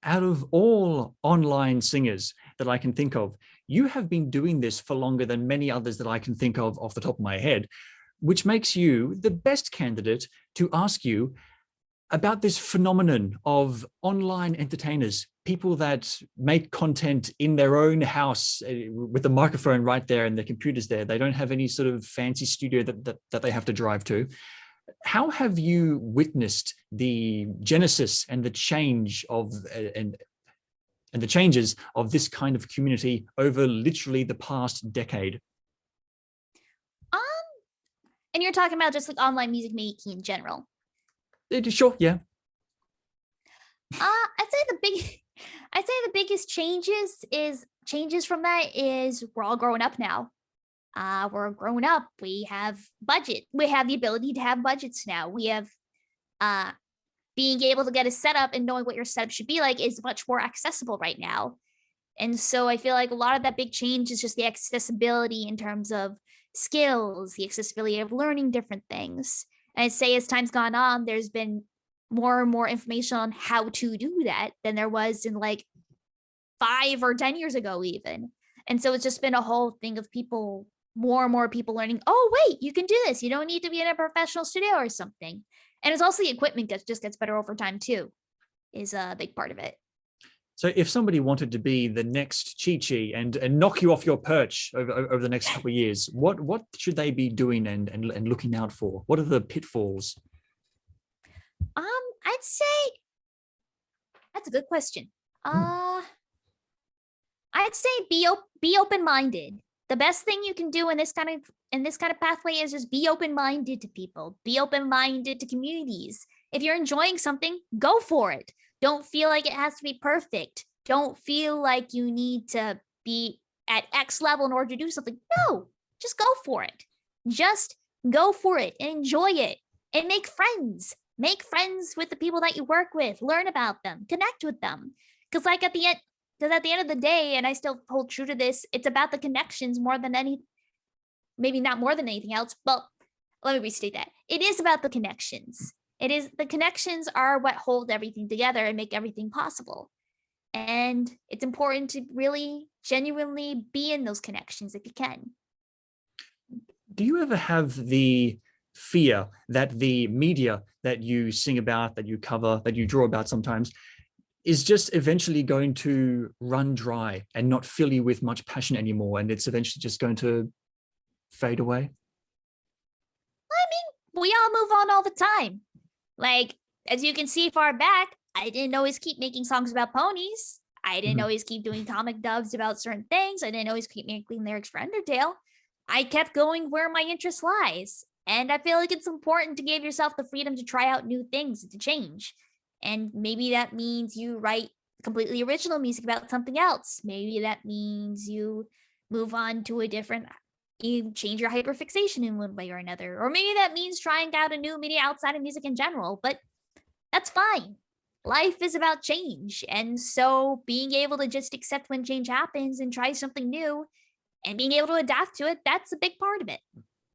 out of all online singers that I can think of, you have been doing this for longer than many others that I can think of off the top of my head, which makes you the best candidate to ask you about this phenomenon of online entertainers, people that make content in their own house with the microphone right there and their computers there. They don't have any sort of fancy studio that they have to drive to. How have you witnessed the genesis and the change of and the changes of this kind of community over literally the past decade? And you're talking about just like online music making in general. Sure, yeah. I'd say the biggest changes from that is we're all growing up now. We're grown up. We have budget. We have the ability to have budgets now. We have being able to get a setup and knowing what your setup should be like is much more accessible right now. And so I feel like a lot of that big change is just the accessibility in terms of skills, the accessibility of learning different things. And I'd say as time's gone on, there's been more and more information on how to do that than there was in like 5 or 10 years ago even. And so it's just been a whole thing of people, more and more people learning, oh, wait, you can do this. You don't need to be in a professional studio or something. And it's also the equipment that just gets better over time too, is a big part of it. So if somebody wanted to be the next Chi-Chi and knock you off your perch over the next couple of years, what should they be doing and looking out for? What are the pitfalls? I'd say that's a good question. I'd say be open-minded. The best thing you can do in this kind of pathway is just be open-minded to people. Be open-minded to communities. If you're enjoying something, go for it. Don't feel like it has to be perfect. Don't feel like you need to be at X level in order to do something. No, just go for it. Just go for it and enjoy it and make friends. Make friends with the people that you work with. Learn about them. Connect with them. Because at the end of the day, and I still hold true to this, it's about the connections more than maybe not more than anything else, but let me restate that. It is about the connections. The connections are what hold everything together and make everything possible. And it's important to really genuinely be in those connections if you can. Do you ever have the fear that the media that you sing about, that you cover, that you draw about sometimes, is just eventually going to run dry and not fill you with much passion anymore, and it's eventually just going to fade away? I mean, we all move on all the time. Like, as you can see far back, I didn't always keep making songs about ponies. I didn't always keep doing comic dubs about certain things. I didn't always keep making lyrics for Undertale. I kept going where my interest lies. And I feel like it's important to give yourself the freedom to try out new things, to change. And maybe that means you write completely original music about something else. Maybe that means you move on to you change your hyperfixation in one way or another. Or maybe that means trying out a new media outside of music in general, but that's fine. Life is about change. And so being able to just accept when change happens and try something new and being able to adapt to it, that's a big part of it.